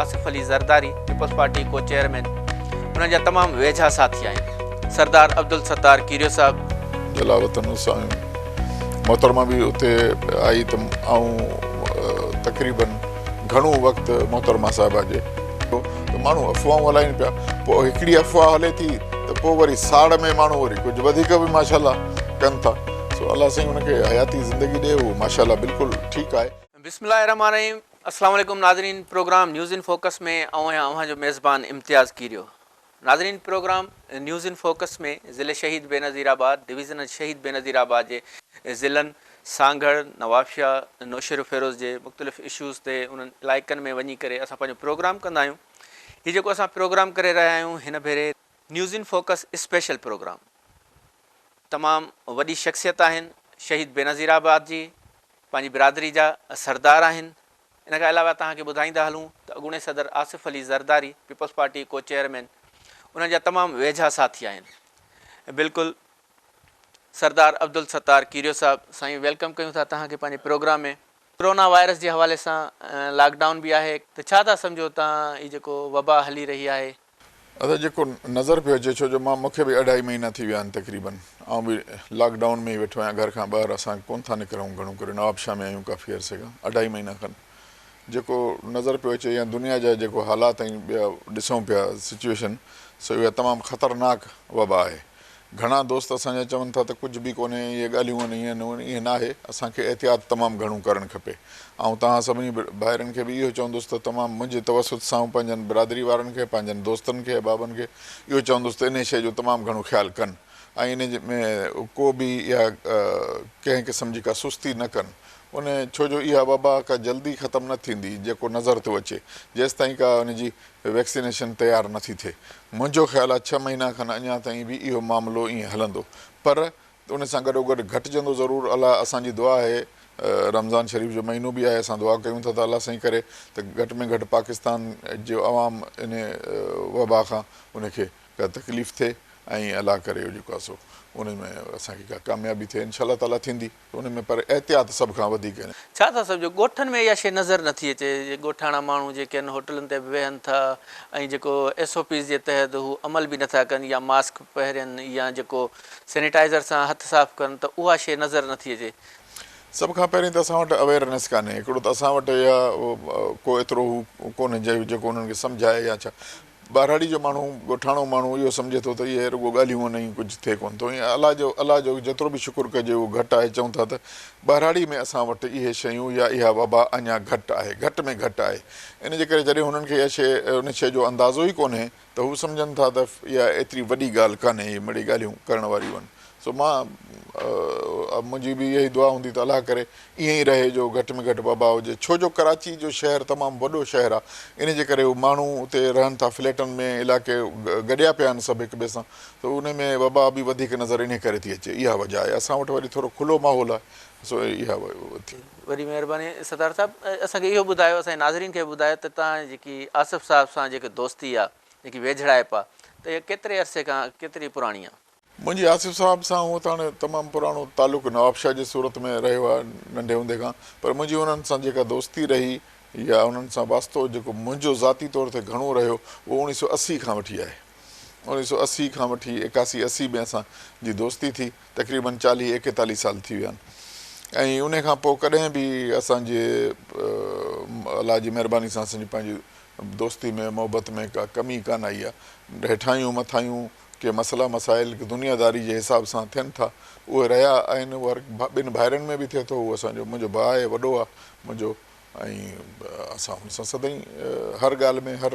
Asif Ali Zardari peoples party को chairman उन्हनि जा तमामु वेझा साथी आहिनि। सरदार अब्दुल सत्तार कीरियो साहब जलावतन सां मोहतरमा भी उते आई त तक़रीबन घणो वक़्तु मोहतरमा साहिबा जे त माण्हू अफ़वाहूं हलाइनि पिया, पोइ हिकिड़ी अफ़वाह हले थी त पोइ वरी साड़ में माण्हू वरी कुझु वधीक बि माशाल्लाह कनि था। सो अलाह साईं हुनखे हयाती ज़िंदगी ॾिए, उहो माशाल्लाह बिल्कुलु ठीकु आहे। बिस्मिल्लाहिर्रहमानिर्रहीम। अस्सलाम वालेकुम नाज़रीन, प्रोग्राम न्यूज़ इन फोकस में अव्हां जो मेज़बान इम्तियाज़ कीरियो। नाज़रीन, प्रोग्राम न्यूज़ इन फोकस में ज़िले शहीद बेनज़ीराबाद डिवीज़न शहीद बेनज़ीराबाद जे ज़िलनि सांगड़ नवाबशाह नौशेर फ़िरोज़ जे मुख़्तलिफ़ इशूज़ ते उन्हनि इलाइक़नि में वञी करे असां पंहिंजो प्रोग्राम कंदा आहियूं। हीउ जेको असां प्रोग्राम करे रहिया आहियूं हिन भेरे news in focus special programme. तमामु वॾी शख़्सियत आहिनि, शहीद बेनज़ीराबाद जी पंहिंजी बिरादरी जा सरदार आहिनि। इन खां अलावा तव्हांखे ॿुधाईंदा हलूं त अॻूणे सदर आसिफ अली ज़रदारी पीपल्स पार्टी को चेयरमैन उन्हनि जा तमामु वेझा साथी आहिनि। बिल्कुलु सरदार अब्दुल सत्तार कीरियो साहब, साईं वेलकम कयूं था तव्हांखे पंहिंजे प्रोग्राम में। कोरोना वायरस जे हवाले सां लॉकडाउन बि आहे, त छा था सम्झो तव्हां हीअ जेको वबा हली रही आहे? जेको नज़र पियो अचे, छो जो मूंखे बि 2.5 महीना थी विया आहिनि तक़रीबन, ऐं बि लॉकडाउन में ई वेठो आहियां। घर खां ॿाहिरि असां कोन था निकिरूं, घणो करे नवाबशाह में आहियूं काफ़ी अरसे खां, 2.5 महीना खनि। जेको नज़र पियो अचे या दुनिया जा जेको हालात ऐं ॿिया ॾिसूं पिया सिचुएशन, सो इहा तमामु ख़तरनाक वबा आहे। घणा दोस्त असांजा चवनि था त कुझु बि कोन्हे, इहे ॻाल्हियूं आहिनि, ईअं न ईअं न आहे। असांखे एहतियात तमामु घणो करणु खपे। ऐं तव्हां सभिनी भाइरनि खे बि इहो चवंदुसि त तमामु मुंहिंजे तवसुत सां पंहिंजनि बिरादरी वारनि खे, पंहिंजनि दोस्तनि खे, अहबाबनि खे इहो चवंदुसि त इन शइ जो तमामु घणो ख़्यालु कनि ऐं इन में को बि इहा कंहिं क़िस्म जी का सुस्ती न कनि। छो जो इहा वबा का जल्दी ख़तमु न थींदी, जेको नज़र थो अचे, जेसिताईं का उनजी वैक्सीनेशन तयारु नथी थिए। मुंहिंजो ख़्यालु आहे 6 महीना खनि अञा ताईं बि इहो मामिलो ईअं हलंदो, पर उन सां गॾोगॾु घटिजंदो ज़रूरु। अलाह असांजी दुआ आहे, रमज़ान शरीफ़ जो महीनो बि आहे, असां दुआ कयूं था त अलाह साईं करे त घटि में घटि पाकिस्तान जो अवाम इन वबा खां उनखे का तकलीफ़ थिए ऐं अलाह करे जेको आहे सो उन में असांखे का कामयाबी थिए, इंशाअल्लाह ताला थींदी उन में। पर एहतियात सभ खां वधीक आहिनि। छा था सम्झो ॻोठनि में इहा शइ नज़र नथी अचे? ॻोठाणा माण्हू जेके आहिनि होटलुनि ते बि वेहनि था ऐं जेको SOPs जे तहत हू अमल बि नथा कनि, या मास्क पहिरियनि या जेको सैनिटाइज़र सां हथ साफ़ कनि, त उहा शइ नज़र नथी अचे। सभ खां पहिरीं त असां वटि अवेयरनेस कान्हे। हिकिड़ो त असां वटि इहा को एतिरो हू कोन्हे जेको उन्हनि खे सम्झाए या छा। ॿारहाड़ी जो माण्हू, ॻोठाणो माण्हू इहो सम्झे थो त इहे रुॻो ॻाल्हियूं आहिनि, कुझु थिए कोन थो। ईअं अलाह जो जेतिरो बि शुकुरु कजे उहो घटि आहे। चऊं था त ॿारहाड़ी में असां वटि इहे शयूं या इहा वबा अञा घटि आहे, घटि में घटि आहे। इन जे करे जॾहिं हुननि खे इहा शइ उन शइ जो अंदाज़ो ई कोन्हे त हू सम्झनि था त इहा एतिरी वॾी ॻाल्हि कान्हे, इहे मिड़ी ॻाल्हियूं करण वारियूं आहिनि। सो मुंहिंजी बि इहा ई दुआ हूंदी त अलाह करे ईअं ई रहे जो घटि में घटि वबा हुजे। छो जो कराची जो शहरु तमामु वॾो शहरु आहे, इन जे करे माण्हू उते रहनि था, फ्लैटनि में, इलाइक़े गॾिया पिया आहिनि सभु हिक ॿिए सां, त उन में वबा बि वधीक नज़र इन करे थी अचे। इहा वजह आहे। असां वटि वरी थोरो खुलो माहौल आहे, सो इहा थी। वॾी महिरबानी सरदार साहिबु। असांखे इहो ॿुधायो, असांजे नाज़रीन खे ॿुधायो त तव्हां जेकी आसिफ साहिब सां जेकी दोस्ती आहे, जेकी वेझड़ाइप आहे, त इहा केतिरे अरसे खां केतिरी पुराणी आहे? मुंहिंजी आसिफ साहिब सां हूअं त हाणे तमामु पुराणो तालुक़ु नवाबशाह जे सूरत में रहियो आहे नंढे हूंदे खां, पर मुंहिंजी उन्हनि सां जेका दोस्ती रही या उन्हनि सां वास्तो जेको मुंहिंजो ज़ाती तौर ते घणो रहियो, उहो 1980 खां वठी आहे। 1980 खां वठी 81-80 में असांजी दोस्ती थी। तक़रीबन 40-41 साल थी विया आहिनि। ऐं उन खां पोइ कॾहिं बि असांजे अलाह जी महिरबानी सां असांजी पंहिंजी दोस्ती में, मोहबत में का कमी कान आई आहे। हेठायूं मथायूं के मसइला मसाइल दुनियादारी जे हिसाब सां थियनि था, उहे रहिया आहिनि। उहे ॿिनि भाइरनि में बि थिए थो। उहो असांजो मुंहिंजो भाउ आहे, वॾो आहे मुंहिंजो, ऐं असां हुन सां सदाईं हर ॻाल्हि में, हर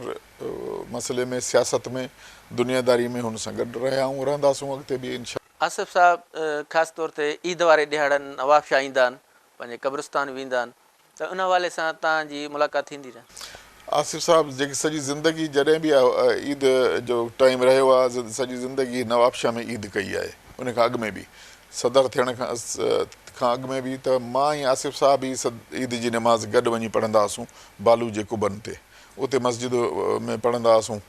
मसइले में, सियासत में, दुनियादारी में हुन सां गॾु रहिया ऐं रहंदासूं अॻिते बि इंशाअल्लाह। आसिफ साहिबु ख़ासि तौर ते ईद वारे ॾिहाड़नि नवाबशाह ईंदा आहिनि, पंहिंजे क़ब्रिस्तान वेंदा आहिनि, त उन हवाले सां तव्हांजी मुलाक़ात थींदी रहे? आसिफ साहिबु जेकी सॼी ज़िंदगी जॾहिं बि ईद जो टाइम रहियो आहे, सॼी ज़िंदगी नवाबशाह में ईद कई आहे। उन खां अॻु में बि, सदर थियण खां अॻु में बि, त मां ऐं आसिफ साहिबु ई ईद जी नमाज़ गॾु वञी पढ़ंदा हुआसीं बालू जे कुबनि ते। उते मस्जिद में पढ़ंदा हुआसीं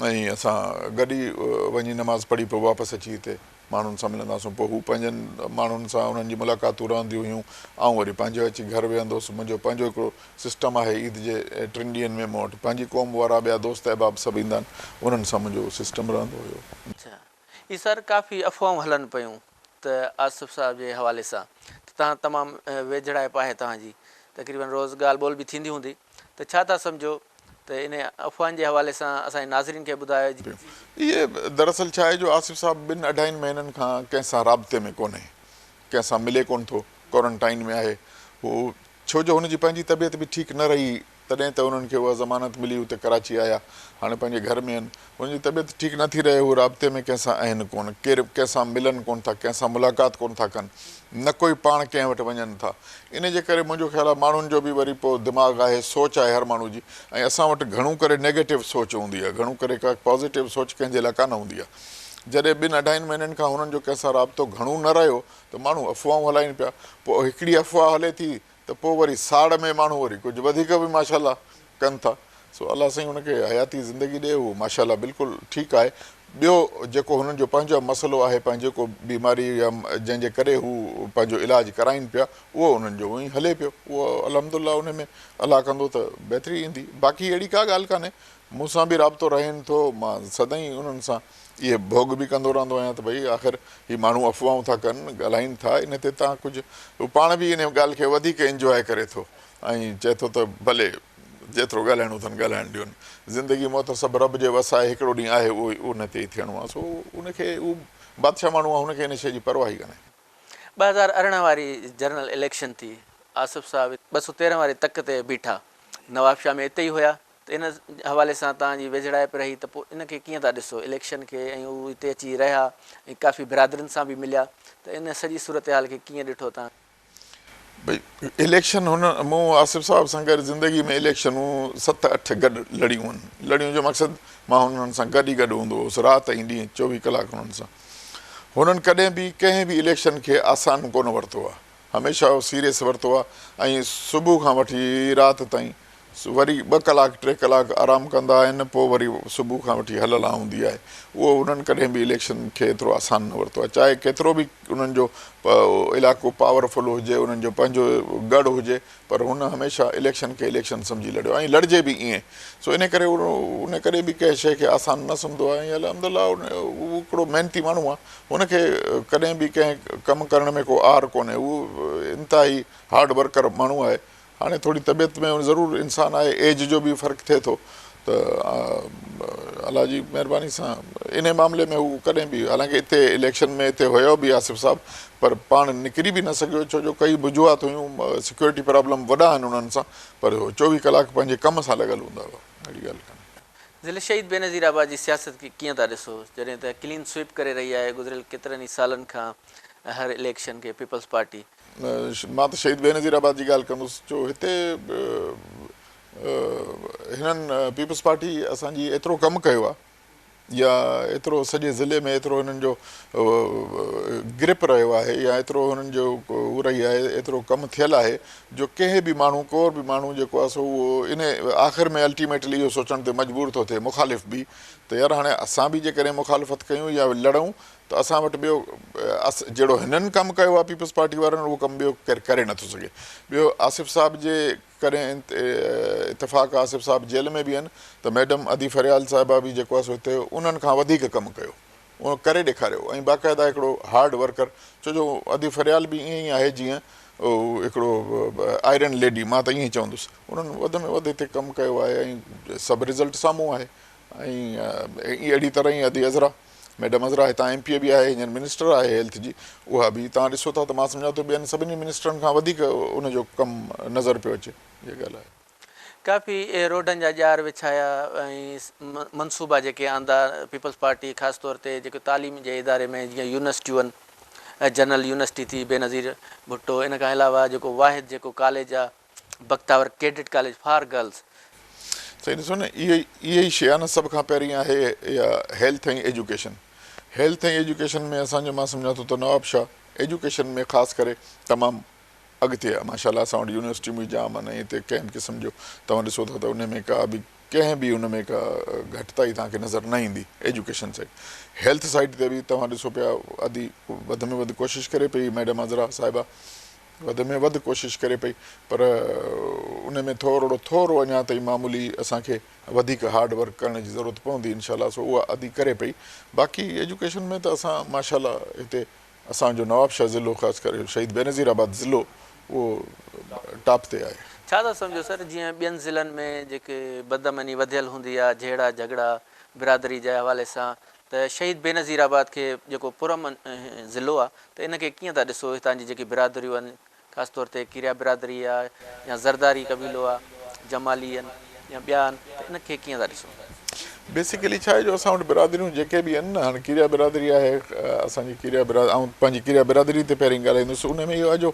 ऐं असां गॾु ई वञी नमाज़ पढ़ी पोइ वापसि अची हिते माण्हुनि सां मिलंदासीं। पोइ हू पंहिंजनि माण्हुनि सां उन्हनि जी मुलाक़ातूं रहंदियूं हुयूं, ऐं वरी पंहिंजो अची घर वेहंदुसि। मुंहिंजो पंहिंजो हिकिड़ो सिस्टम आहे, ईद जे 3 ॾींहंनि में मूं वटि पंहिंजी क़ौम वारा ॿिया दोस्त अहबाब सभु ईंदा आहिनि, उन्हनि सां मुंहिंजो सिस्टम रहंदो हुयो। अच्छा, ही सर काफ़ी अफ़वाहूं हलनि पियूं त आसिफ़ साहब जे हवाले सां त तव्हां तमामु वेझड़ाइप आहे तव्हांजी, तक़रीबन रोज़ ॻाल्हि ॿोल बि थींदी हूंदी, त छा था सम्झो त इन अफ़वाहनि जे हवाले सां असांजे नाज़रीन खे ॿुधायो। इहे दरअसल छा आहे जो आसिफ़ साहब 2-2.5 महीननि खां कंहिंसां राब्ते में कोन्हे, कंहिंसां मिले कोन थो, क्वारंटाइन में आहे हू, छो जो हुनजी पंहिंजी तबियत बि ठीकु न रही, तॾहिं त उन्हनि खे उहा ज़मानत मिली, हुते कराची आया, हाणे पंहिंजे घर में आहिनि। हुनजी तबियत ठीकु नथी रहे, हू राब्ते में कंहिंसां आहिनि कोन, केरु कंहिंसां मिलनि कोन था, कंहिंसां मुलाक़ात कोन था कनि, न कोई पाण कंहिं वटि वञनि था। इन जे करे मुंहिंजो ख़्यालु आहे माण्हुनि जो बि वरी पोइ दिमाग़ आहे, सोच आहे हर माण्हू जी, ऐं असां वटि घणो करे नेगेटिव सोच हूंदी आहे, घणो करे का पॉज़िटिव सोच कंहिंजे लाइ कान हूंदी आहे। जॾहिं 2-2.5 महीननि खां हुननि जो कंहिंसां राब्तो घणो न रहियो त माण्हू अफ़वाहूं हलाइनि पिया। पोइ हिकिड़ी अफ़वाह हले थी त पोइ वरी साड़ में माण्हू वरी कुझु वधीक बि माशाल्लाह कनि था। सो अलाह साईं हुनखे हयाती ज़िंदगी ॾिए, उहो माशाल्लाह बिल्कुलु ठीकु आहे। ॿियो जेको हुननि जो पंहिंजो मसइलो आहे, पंहिंजो को बीमारी या जंहिंजे करे हू पंहिंजो इलाजु कराइनि पिया, उहो उन्हनि जो उअं ई हले पियो, उहो अल्हम्दुलिल्लाह उन में अलाह कंदो त बहितरी ईंदी। बाक़ी अहिड़ी का ॻाल्हि कान्हे, मूंसां बि राब्तो रहेनि थो, मां सदाईं उन्हनि सां इहे भोग बि कंदो रहंदो आहियां त भई आख़िर हीअ माण्हू अफ़वाहूं था कनि, ॻाल्हाइनि था, इन ते तव्हां कुझु, हू पाण बि इन ॻाल्हि खे वधीक इंजॉय करे थो ऐं चए थो त भले जेतिरो ॻाल्हाइणो अथनि ॻाल्हाइण ॾियोनि, ज़िंदगी मौत सभु रब जे वस आहे, हिकिड़ो ॾींहुं आहे उहो उन ते ई थियणो आहे। सो उनखे उहो बादशाह माण्हू आहे, हुनखे इन शइ जी परवाह ई कान्हे। 2018 वारी जनरल इलेक्शन थी, आसिफ़ साहब 213 वारे तक ते बीठा, नवाब शाह में हिते ई हुया, त इन हवाले सां तव्हांजी वेझड़ाइप रही त पोइ इनखे कीअं था ॾिसो इलेक्शन खे, ऐं हू हिते अची रहिया ऐं काफ़ी बिरादरनि सां बि मिलिया, त इन सॼी सूरत हाल खे कीअं ॾिठो तव्हां? भई इलेक्शन मूं आसिफ़ साहब सां गॾु ज़िंदगी में इलेक्शनूं 7-8 गॾु लड़ियूं आहिनि। लड़ियूं जो मक़सदु मां हुननि सां गॾु ई गॾु हूंदो हुउसि, राति ऐं ॾींहुं 24 कलाक हुननि सां। हुननि कॾहिं बि कंहिं बि इलेक्शन खे आसान कोन वरितो आहे, हमेशह उहो सीरियस वरितो आहे, ऐं सुबुह खां वठी राति ताईं वरी 2 कलाक 3 कलाक आरामु कंदा आहिनि, पोइ वरी सुबुह खां वठी हलला हूंदी आहे। उहो उन्हनि कॾहिं बि इलेक्शन खे एतिरो आसान न वरितो आहे, चाहे केतिरो बि उन्हनि जो इलाइक़ो पावरफुल हुजे, उन्हनि जो पंहिंजो गढ़ हुजे, पर हुन हमेशह इलेक्शन खे इलेक्शन सम्झी लड़ियो, ऐं लड़िजे बि ईअं। सो इन करे उन कॾहिं बि कंहिं शइ खे आसान न सम्झंदो आहे, ऐं अल्हम्दुलिल्लाह उहो हिकिड़ो महिनती माण्हू आहे, हुनखे कॾहिं बि कंहिं कमु करण में को आर कोन्हे, उहो इंतिहाई हार्ड वर्कर माण्हू आहे। हाणे थोरी तबियत में ज़रूरु इंसानु आहे, एज जो बि फ़र्क़ु थिए थो, त अलाह जी महिरबानी सां इन मामले में हू कॾहिं बि, हालांकि हिते इलेक्शन में हिते हुयो बि आसिफ़ साहब, पर पाण निकिरी बि न सघियो, छो जो कई बुझुआत हुयूं, सिक्योरिटी प्रॉब्लम वॾा आहिनि उन्हनि सां, पर 24 कलाक पंहिंजे कम सां लॻल हूंदा हुआ, अहिड़ी ॻाल्हि कान्हे। ज़िले शहीद बेनज़ीराबाद जी सियासत खे कीअं था ॾिसो, जॾहिं त क्लीन स्वीप करे रही आहे गुज़िरियल केतिरनि ई सालनि खां हर इलेक्शन खे पीपल्स पार्टी? मां त शहीद बेनज़ीराबाद जी ॻाल्हि कंदुसि, छो हिते हिननि पीपल्स पार्टी असांजी एतिरो कमु कयो आहे, या एतिरो सॼे ज़िले में एतिरो हिननि जो ग्रिप रहियो आहे, या एतिरो हुननि जो हू रही आहे, एतिरो कमु थियलु आहे, जो कंहिं बि माण्हू को बि माण्हू जेको आहे सो उहो इन आख़िर में अल्टीमेटली इहो सोचण ते मजबूर थो थिए, मुखालिफ़ बि, त यार हाणे असां बि जेकॾहिं मुखालिफ़त कयूं या लड़ूं त असां वटि ॿियो जहिड़ो हिननि कमु कयो आहे पीपल्स पार्टी वारनि, उहो कमु ॿियो केरु करे नथो सघे। ॿियो आसिफ़ साहब जे कॾहिं इतफ़ाक़ आसिफ़ साहब जेल में बि आहिनि, त मैडम अदी फरियाल साहिबा बि जेको आहे सो हिते उन्हनि खां वधीक कमु कयो, उहो करे ॾेखारियो, ऐं बाक़ाइदा हिकिड़ो हार्ड वर्कर, छो जो अदी फरियाल बि ईअं ई आहे जीअं हिकिड़ो आयरन लेडी, मां त ईअं ई चवंदुसि, उन्हनि वधि में वधि हिते कमु कयो आहे, ऐं सभु रिज़ल्ट साम्हूं आहे। ऐं अहिड़ी तरह ई अदी अज़रा, मैडम अज़रा हितां MP बि आहे, हींअर मिनिस्टर आहे हेल्थ जी, उहा बि तव्हां ॾिसो था त मां सम्झां थो ॿियनि सभिनी मिनिस्टरनि खां वधीक उनजो कमु नज़र पियो अचे, इहा ॻाल्हि आहे। काफ़ी रोडनि जा ॼार विछाया ऐं मनसूबा जेके आंदा पीपल्स पार्टी, ख़ासि तौर ते जेके तालीम जे इदारे में, जीअं यूनिवर्सिटियूं आहिनि, जनरल यूनिवर्सिटी थी बेनज़ीर भुट्टो, इन खां अलावा जेको वाहिद जेको कॉलेज आहे Bakhtawar cadet college for girls. सही ॾिसो न, इहा ई शइ आहे न, सभ खां पहिरीं आहे इहा हेल्थ ऐं एजुकेशन। हेल्थ ऐं एजुकेशन में असांजो मां सम्झां थो त नवाब शाह एजुकेशन में ख़ासि करे तमामु अॻिते आहे, माशाल्लाह। असां वटि यूनिवर्सिटियूं बि जाम आहिनि, ऐं हिते कंहिं बि क़िस्म जो तव्हां ॾिसो था त उन में का बि कंहिं बि उन में का घटिताई तव्हांखे नज़र न ईंदी। एजुकेशन साइड, हेल्थ साइड ते बि तव्हां ॾिसो पिया अदी वधि में वधि कोशिशि करे पई मैडम अज़रा साहिबा, वधि में वधि कोशिशि करे पई, पर उन में थोरो अञा ताईं मामूली असांखे वधीक हार्ड वर्क करण जी ज़रूरत पवंदी इनशाला। सो उहा अदी करे पई। बाक़ी एजुकेशन में त असां माशाल्लाह हिते असांजो नवाबशाह ज़िलो ख़ासि करे शहीद बेनज़ीराबाद ज़िलो उहो टॉप ते आहे। छा था सम्झो सर, जीअं ॿियनि ज़िलनि में जेके बदअमनी वधियल हूंदी आहे, जहिड़ा झगड़ा बिरादरी जे हवाले सां, त शहीद बेनज़ीराबाद खे जेको पुरअमन ज़िलो आहे, त इनखे कीअं था ॾिसो? हितां जी जेकी बिरादरियूं आहिनि, ख़ासि तौर ते किरिया बिरादरी आहे या ज़रदारी कबीलो आहे, जमाली आहिनि या ॿिया आहिनि, त इनखे कीअं था ॾिसो? बेसिकली छा आहे जो असां वटि बिरादरियूं जेके बि आहिनि न, हाणे किरिया बिरादरी आहे असांजी किरिया ऐं पंहिंजी किरिया बिरादरी ते पहिरीं ॻाल्हाईंदुसि। उन में इहो आहे जो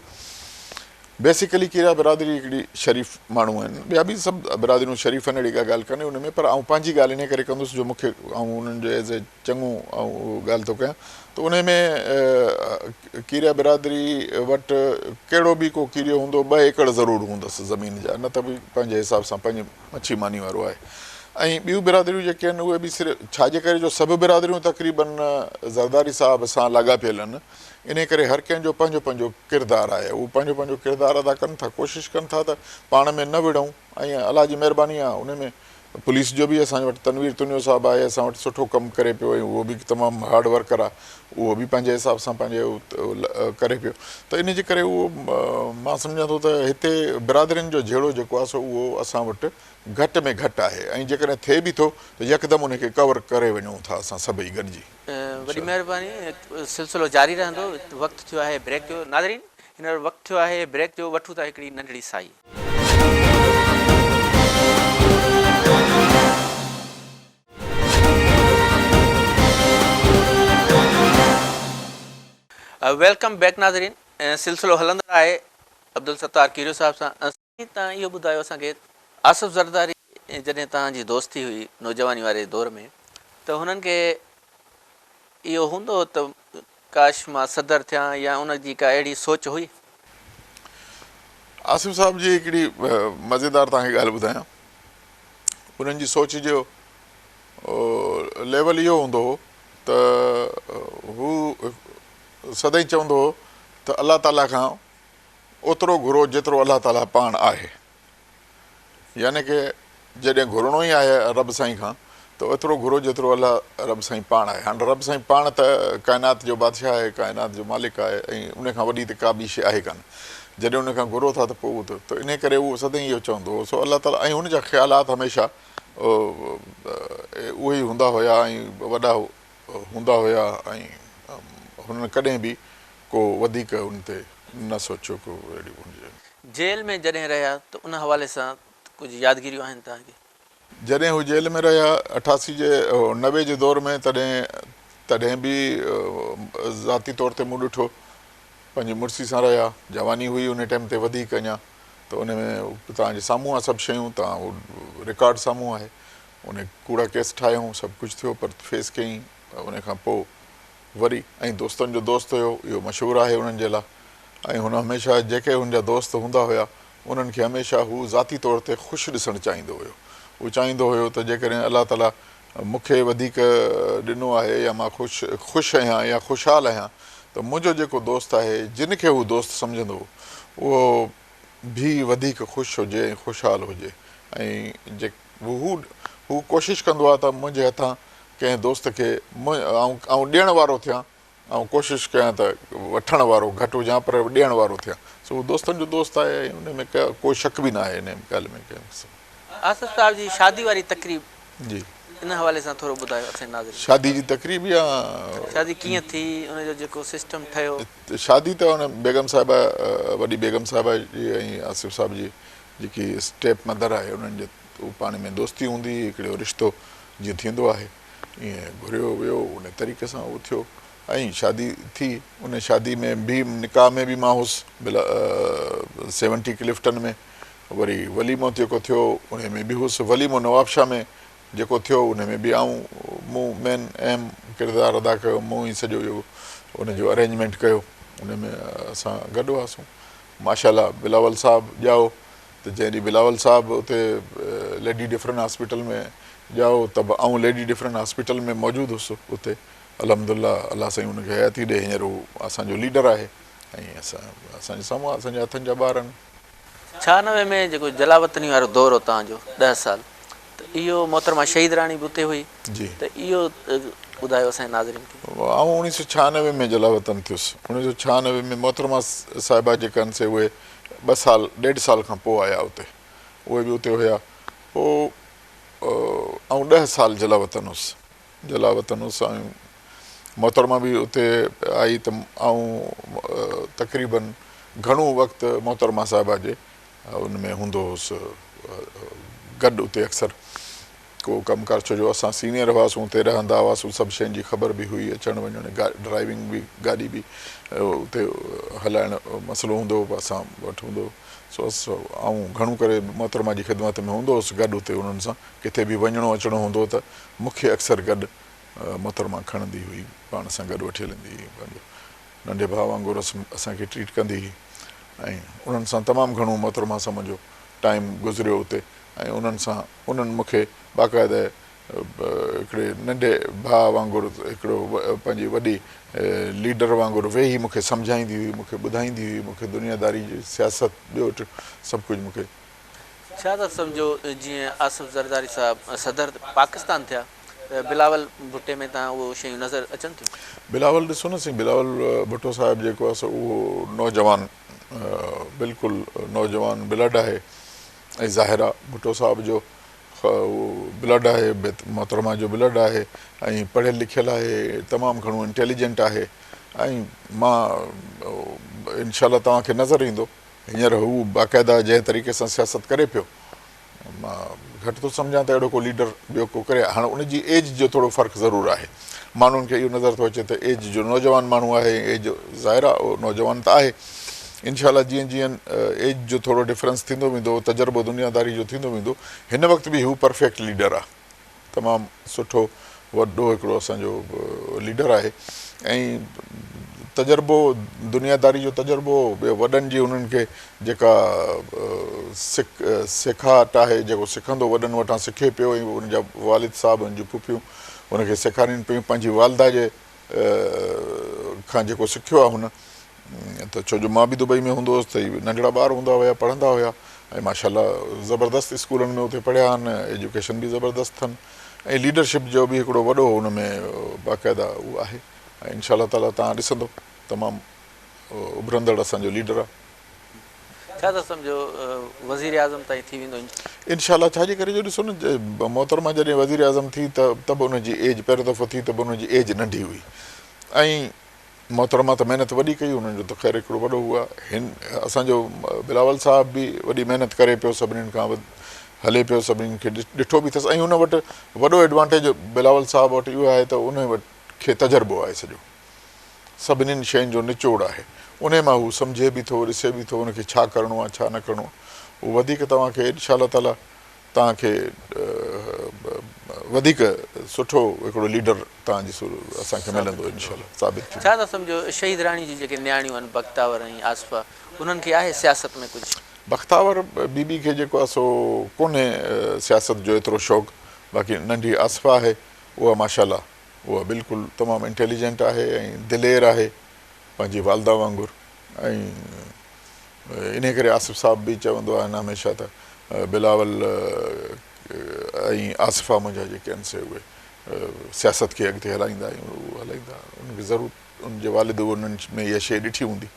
बेसिकली किरिया बिरादरी हिकिड़ी शरीफ़ माण्हू आहिनि, ॿिया बि सभु बिरादरियूं शरीफ़ आहिनि, अहिड़ी का ॻाल्हि कान्हे उन में। पर आउं पंहिंजी ॻाल्हि इन करे कंदुसि जो मूंखे उन्हनि जो एज़ ए चङो ॻाल्हि थो कयां, त उन में किरिया बिरादरी वटि कहिड़ो बि को किरियो हूंदो 2 एकड़ ज़रूरु हूंदसि ज़मीन जा, न त बि पंहिंजे हिसाब सां पंहिंजी मच्छी मानी वारो आहे। ऐं ॿियूं बिरादरियूं जेके आहिनि उहे बि सिर्फ़ु छाजे करे जो सभु बिरादरियूं तक़रीबन ज़रदारी साहिब सां लाॻापियल आहिनि, इन करे हर कंहिंजो पंहिंजो पंहिंजो किरदारु आहे। उहो पंहिंजो पंहिंजो किरदारु अदा कनि था, कोशिशि कनि था त पाण में न विढ़ूं। ऐं अलाह जी महिरबानी आहे उन में पुलिस जो बि असांजे वटि तनवीर तुनियो साहिबु आहे, असां वटि सुठो कमु करे पियो, ऐं उहो बि तमामु हार्ड वर्कर आहे, उहो बि पंहिंजे हिसाब सां पंहिंजे करे पियो। त इन जे करे उहो मां सम्झां थो त हिते बिरादरियुनि जो जहिड़ो जेको आहे सो उहो असां वटि घटि में घटि आहे। ऐं जेकॾहिं थिए बि थो त यकदमि उनखे कवर करे वञूं था असां सभई गॾिजी। वॾी महिरबानी, सिलसिलो जारी रहंदो। वक़्तु थियो आहे ब्रेक जो। नाज़रीन, हींअर वक़्तु थियो आहे ब्रेक जो। वठूं था हिकिड़ी नंढड़ी साई। वेलकम बैक नाज़रीन। सिलसिलो हलंदो आहे अब्दुल सत्तार कीरियो साहिब सां। तव्हां इहो ॿुधायो असांखे, आसिफ़ ज़रदारी जॾहिं तव्हांजी दोस्ती हुई नौजवानी वारे दौर में, त हुननि खे इहो हूंदो त काश मां सदर थियां, या उनजी का अहिड़ी सोच हुई? आसिफ़ साहिब जी हिकिड़ी मज़ेदार तव्हांखे ॻाल्हि ॿुधायां। उन्हनि जी सोच जो लेवल इहो हूंदो हो त हू सदाईं चवंदो हो त अलाह ताला खां ओतिरो घुरो जेतिरो अलाह ताला पाण आहे। यानी की जॾहिं घुरणो ई आहे रब साईं खां, त ओतिरो घुरो जेतिरो अलाह रब साईं पाण आहे। हाणे रब साईं पाण त काइनात जो बादशाह आहे, काइनात जो मालिक आहे, ऐं उन खां वॾी त का ॿी शइ आहे कान। जॾहिं उन खां घुरो था त पोइ उहो त इन करे उहो सदाईं इहो चवंदो हो। सो अलाह ताला ऐं हुनजा ख़्यालात हमेशह उहे ई हूंदा हुया ऐं वॾा हूंदा हुया, ऐं हुननि कॾहिं बि को वधीक हुन ते न सोचियो को अहिड़ी हुजे। जेल में जॾहिं रहिया त उन हवाले सां कुझु यादगिरियूं आहिनि तव्हांखे? जॾहिं हू जेल में रहिया 88 जे 90 जे दौर में, तॾहिं बि ज़ाती तौर ते मूं ॾिठो। पंहिंजी मुड़सी सां रहिया, जवानी हुई उन टाइम ते वधीक अञा, त उन में तव्हांजे साम्हूं आहे सभु शयूं, तव्हां उहो रिकॉर्ड साम्हूं आहे। उन कूड़ा केस ठाहियूं, सभु कुझु थियो, पर फेस कयईं। उन खां पोइ वरी ऐं दोस्तनि जो दोस्त हुयो, इहो मशहूरु आहे उन्हनि जे लाइ। ऐं हुन हमेशह जेके हुनजा दोस्त हूंदा हुया, उन्हनि खे हमेशह हू ज़ाती तौर ते ख़ुशि ॾिसणु चाहींदो हुयो। हू चाहींदो हुयो त जेकॾहिं अलाह ताला मूंखे वधीक ॾिनो आहे, या मां ख़ुशि आहियां या ख़ुशहाल आहियां, त मुंहिंजो जेको दोस्त आहे, जिन खे हू दोस्त सम्झंदो, उहो बि वधीक ख़ुशि हुजे ऐं ख़ुशहाल हुजे। ऐं हू कोशिशि कंदो आहे त मुंहिंजे हथां कंहिं दोस्त खे आउं ॾियण वारो थियां, ऐं कोशिशि कयां त वठण वारो घटि हुजां पर ॾियण वारो थियां। सो हू दोस्तनि जो दोस्त आहे, ऐं हुन में कोई शक बि न आहे इन ॻाल्हि में। आसिफ़ साहिब जी शादी वारी तकरीब जी, इन हवाले सां थोरो ॿुधायो असांजे नाज़रीन। शादी जी तकरीब या शादी कीअं थी, उनजो जेको सिस्टम ठहियो? शादी त हुन बेगम साहिबा, वॾी बेगम साहिबा जी ऐं आसिफ़ साहिब जी जेकी स्टेप मदर आहे, उन्हनि जे पाण में दोस्ती हूंदी, हिकिड़ो रिश्तो जीअं थींदो आहे ईअं घुरियो वियो, उन तरीक़े सां उहो थियो ऐं शादी थी। उन शादी में बि निकाह में बि मां हुउसि 70 क्लिफ्टन में। वरी वलीमो जेको थियो उन में बि हुउसि। वलीमो नवाबशाह में जेको थियो उन में बि मूं मेन अहम किरदारु अदा कयो। मूं ई सॼो इहो उनजो अरेंजमेंट कयो। उन में असां गॾु हुआसीं। माशाल्लाह बिलावल साहिबु ॼाओ, त जंहिं ॾींहुं बिलावल साहिबु उते लेडी डिफरेंट हॉस्पिटल में जाओ तब आउं लेडी डिफरेंट हॉस्पिटल में मौजूदु हुउसि उते अल्हम्दुलिल्लाह अलाह साईं हुनखे हयाती ॾे हींअर हू असांजो लीडर आहे ऐं असांजे साम्हूं असांजे हथनि जा ॿार आहिनि। 96 में जेको जलावतनी वारो दौर हो तव्हांजो 10 साल त इहो मोहतरमा शहीद राणी बि उते हुई जी त इहो ॿुधायो असांजे नाज़रीन खे। आउं 1996 में जलावतन थियुसि। 1996 में मोहतरमा साहिबा जेके आहिनि से उहे 2 साल 1.5 साल खां पोइ आया उते, उहे बि उते हुया। पोइ ऐं 10 साल जलावतन हुउसि ऐं मोहतरमा बि उते आई त ऐं तक़रीबन घणो वक़्तु मोहतरमा साहिबा जे उन में हूंदो हुउसि गॾु उते अक्सर को कमुकारु, छो जो असां सीनियर हुआसीं उते रहंदा हुआसीं, सभु शयुनि जी ख़बर बि हुई, अचणु वञणु ड्राइविंग बि गाॾी बि उते हलाइणु मसइलो हूंदो हो, असां वटि हूंदो सो ऐं घणो करे मोहतरमा जी ख़िदमत में हूंदो हुउसि गॾु उते उन्हनि सां। किथे बि वञिणो अचिणो हूंदो त मूंखे अक्सर गॾु मोहतरमा खणंदी हुई, पाण सां गॾु वठी हलंदी हुई, पंहिंजो नंढे भाउ वांगुरु असांखे ट्रीट कंदी हुई ऐं उन्हनि सां तमामु घणो मोहतरमा सां मुंहिंजो टाइम गुज़रियो उते। ऐं उन्हनि मूंखे बाक़ाइदा हिकिड़े नंढे भाउ वांगुरु हिकिड़ो पंहिंजी वॾी लीडर वांगुरु वेही मूंखे सम्झाईंदी हुई, मूंखे ॿुधाईंदी हुई, मूंखे दुनियादारी जी सियासत ॿियो सभु कुझु मूंखे। छा था सम्झो जीअं आसिफ ज़रदारी साहिबु सदर पाकिस्तान थिया त बिलावल भुट्टे में तव्हां उहो शयूं नज़र अचनि थियूं? बिलावल ॾिसो न साईं, बिलावल भुट्टो साहिबु जेको आहे उहो नौजवान, बिल्कुलु नौजवान ब्लड आहे ऐं ज़ाहिरा भुट्टो साहिब जो ब्लड आहे, मोहतरमा जो ब्लड आहे ऐं पढ़ियलु लिखियलु आहे, तमामु घणो इंटेलिजेंट आहे ऐं मां इनशाला तव्हांखे नज़र ईंदो हींअर हू बाक़ाइदा जंहिं तरीक़े सां सियासत करे पियो, मां घटि थो सम्झां त अहिड़ो को लीडर ॿियो को करे। हाणे उनजी एज जो थोरो फ़र्क़ु ज़रूरु आहे, माण्हुनि खे इहो नज़र थो अचे त एज जो नौजवान माण्हू आहे, एज जो ज़ाहिरा नौजवान त आहे। इनशाला जीअं जीअं एज जो थोरो डिफरेंस थींदो वेंदो, तजुर्बो दुनियादारी जो थींदो वेंदो, हिन वक़्तु बि हू परफेक्ट लीडर आहे, तमामु सुठो वॾो हिकिड़ो असांजो लीडर आहे ऐं तजुर्बो दुनियादारी जो तजुर्बो ॿियो वॾनि जी उन्हनि खे जेका सिखाट आहे, जेको सिखंदो वॾनि वटां सिखे पियो ऐं उनजा वालिद साहिब उनजूं पुफियूं उनखे सेखारीनि पियूं, पंहिंजी वालदा जे खां जेको सिखियो आहे हुन त, छो जो मां बि दुबई में हूंदो हुउसि त नंढड़ा ॿार हूंदा हुया, पढ़ंदा हुया ऐं माशाल्लाह ज़बरदस्त स्कूलनि में उते पढ़िया आहिनि, एजुकेशन बि ज़बरदस्त अथनि ऐं लीडरशिप जो बि हिकिड़ो वॾो हुन में बाक़ाइदा उहो आहे ऐं इनशा ताला तव्हां ॾिसंदो तमामु उभरंदड़ असांजो लीडर आहे। छा था सम्झो वज़ीर आज़म ताईं थी वेंदो इनशाला? छाजे करे जो ॾिसो न, मोहतरमा जॾहिं वज़ीर आज़म थी त बि उनजी एज पहिरियों दफ़ो थी त बि उनजी एज नंढी हुई ऐं मोहतरमा त महिनत वॾी कई, उन्हनि जो त ख़ैरु हिकिड़ो वॾो हुआ। असांजो बिलावल साहिब बि वॾी महिनत करे पियो, सभिनीनि खां हले पियो, सभिनीनि खे ॾिठो बि अथसि ऐं हुन वटि वॾो एडवांटेज बिलावल साहिब वटि इहो आहे त उन वटि खे तजुर्बो आहे, सॼो सभिनीनि शयुनि जो निचोड़ आहे, उन मां हू सम्झे बि थो, ॾिसे बि थो उनखे छा करिणो आहे छा न करिणो आहे। उहो वधीक तव्हांखे इनशा ताला तव्हांखे वधीक सुठो हिकिड़ो लीडर तव्हांजी असांखे मिलंदो इनशाला साबित। छा था सम्झो शहीद राणी जी जेके न्याणियूं आहिनि बख्तावर ऐं आसिफा, उन्हनि खे आहे सियासत में कुझु? बख्तावर बीबी खे जेको आहे सो कोन्हे सियासत जो एतिरो शौक़ु, बाक़ी नंढी आसिफा आहे उहा माशाल्लाह उहा बिल्कुलु तमामु इंटेलिजेंट आहे ऐं दिलेर आहे पंहिंजी वालदा वांगुरु ऐं इन करे आसिफ साहिब बि चवंदो आहे हमेशह त बिलावल ऐं आसिफा मुंहिंजा जेके आहिनि से उहे सियासत खे अॻिते हलाईंदा आहियूं, उहे हलाईंदा, उनखे ज़रूरु उनजे वालिद उन्हनि में इहा शइ ॾिठी हूंदी।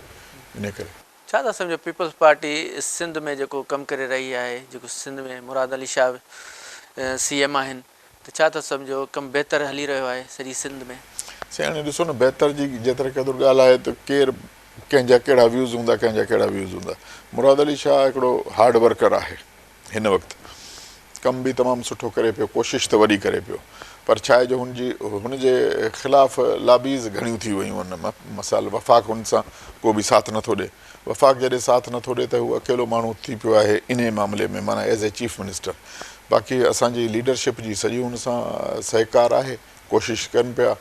इन करे छा था सम्झो पीपल्स पार्टी सिंध में जेको कमु करे रही आहे, जेको सिंध में मुराद अली शाह CM आहिनि, त छा था सम्झो कमु बहितरु हली रहियो आहे सॼी सिंध में? साईं हाणे ॾिसो न, बहितर जी जेतिरे क़दुरु ॻाल्हि आहे त केरु कंहिंजा कहिड़ा व्यूज़ हूंदा, कंहिंजा कहिड़ा व्यूज़ हूंदा। मुराद अली शाह हिकिड़ो हार्ड वर्कर आहे, हिन वक़्तु कमु बि तमामु सुठो करे पियो, कोशिशि त वॾी करे पियो, पर छा आहे जो हुनजे ख़िलाफ़ु लाबीज़ घणियूं थी वियूं आहिनि। मसाल वफ़ाक़ हुन सां को बि साथ नथो ॾिए, वफ़ाक़ जॾहिं साथ नथो ॾिए त हू अकेलो माण्हू थी पियो आहे इन मामले में, माना एज़ ए चीफ मिनिस्टर। बाक़ी असांजी लीडरशिप जी सॼी हुन सां सहकार आहे, कोशिशि कनि पिया,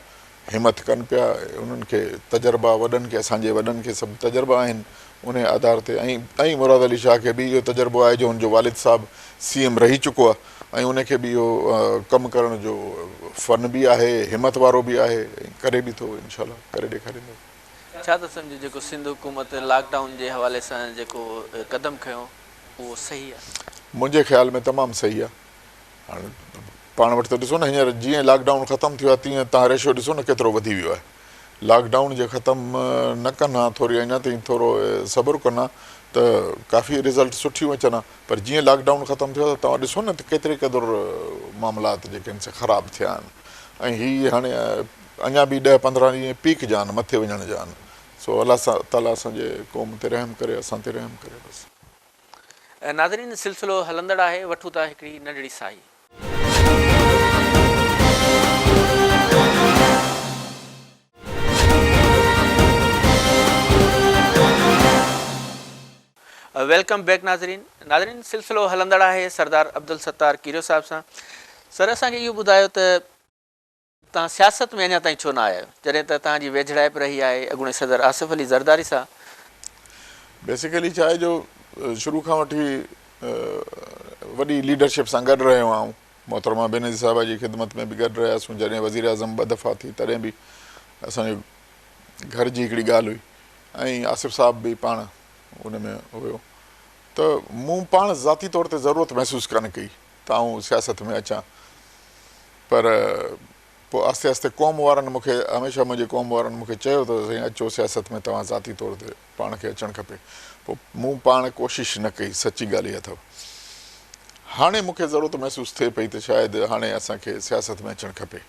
हिमत कनि पिया, उन्हनि खे तजुर्बा वॾनि खे, असांजे वॾनि खे सभु तजुर्बा आहिनि, उन आधार ते ऐं मुराद अली शाह खे बि इहो तजुर्बो आहे जो हुनजो वालिद साहिबु CM रही चुको आहे ऐं उनखे बि इहो कमु करण जो फ़न बि आहे, हिमत वारो बि आहे, करे बि थो, इंशाल्लाह करे ॾेखारींदो। छा त सम्झो जेको सिंध हुकूमत लॉकडाउन जे हवाले सां जेको क़दम खयो उहो सही आहे? मुंहिंजे ख़्याल में तमामु सही आहे। हाणे पाण वटि त ॾिसो न, हींअर जीअं लॉकडाउन ख़तमु थियो आहे तीअं तव्हां रेशियो ॾिसो न केतिरो वधी वियो आहे। लॉकडाउन जे ख़तमु न कनि हा, थोरी अञा ताईं थोरो सब्र कनि हा त काफ़ी रिज़ल्ट सुठियूं अचनि हा, पर जीअं लॉकडाउन ख़तमु थियो त तव्हां ॾिसो न त केतिरे क़दुरु मामलात जेके आहिनि से ख़राबु थिया आहिनि ऐं हीअ हाणे अञा बि 10-15 ॾींहं पीक जा आहिनि, मथे वञण जा आहिनि। सो अलाह ताला असांजे क़ौम ते रहम करे, असां ते रहम करे बसि। नाज़रीन, सिलसिलो हलंदड़ आहे, वठूं था हिकिड़ी नंढड़ी साई। वेलकम बैक नाज़रीन, सिलसिलो हलंदड़ आहे सरदार अब्दुल सत्तार कीरियो साहिब सां। सर, असांखे इहो ॿुधायो त तव्हां सियासत में अञा ताईं छो न आया आहियो, जॾहिं त तव्हांजी वेझड़ाइप रही आहे अॻूणे सदर आसिफ अली ज़रदारी सां? बेसिकली छा आहे जो शुरू खां वठी वॾी लीडरशिप सां गॾु रहियो आहियां। मोहतरमा बेनज़ीर साहिबा जी ख़िदमत में बि गॾु रहियासीं। जॾहिं वज़ीर आज़म 2 दफ़ा थी तॾहिं बि असांजे घर जी हिकिड़ी ॻाल्हि हुई ऐं आसिफ साहिब बि पाण उन में हुयो। त मूं पाण ज़ाती तौर ते ज़रूरत महसूसु कान कई त आउं सियासत में अचां, पर पोइ आस्ते आस्ते क़ौम वारनि मूंखे हमेशह, मुंहिंजे क़ौम वारनि मूंखे चयो त साईं अचो सियासत में, तव्हां ज़ाती तौर ते पाण खे अचणु खपे। पोइ मूं पाण कोशिशि न कई, सची ॻाल्हि इहा अथव। हाणे मूंखे ज़रूरत महसूसु थिए पई त शायदि हाणे असांखे सियासत में अचणु खपे।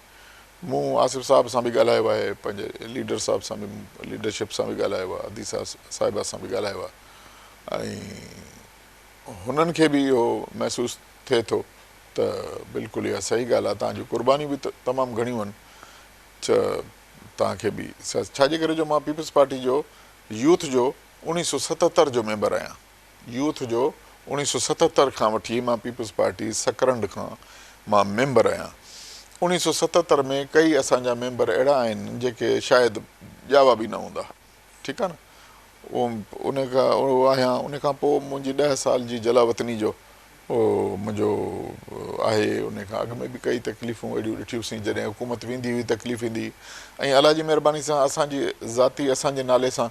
मूं आसिफ साहिब सां बि ॻाल्हायो आहे, पंहिंजे लीडर साहिब सां बि, लीडरशिप सां बि ॻाल्हायो आहे, अदीसा साहिबा सां बि ॻाल्हायो आहे ऐं हुननि खे बि इहो महसूसु थिए थो त बिल्कुलु इहा सही ॻाल्हि आहे। तव्हांजूं कुर्बानियूं बि तमामु घणियूं आहिनि। तव्हांखे बि छाजे करे जो मां पीपल्स पार्टी जो यूथ जो 1977 जो मेंबर आहियां। यूथ जो 1977 खां वठी मां पीपल्स पार्टी सकरंड खां मां मेंबर आहियां। 1977 में कई असांजा मेंबर अहिड़ा आहिनि जेके शायदि ॼावा बि न हूंदा, ठीकु आहे न। उन आहियां। उन खां पोइ मुंहिंजी 10 साल जी जलावतनी जो मुंहिंजो आहे। उन खां अॻु में बि कई तकलीफ़ूं अहिड़ियूं ॾिठियूंसीं, जॾहिं हुकूमत वेंदी हुई तकलीफ़ ईंदी ऐं अलाह जी महिरबानी सां असांजी ज़ाती, असांजे नाले सां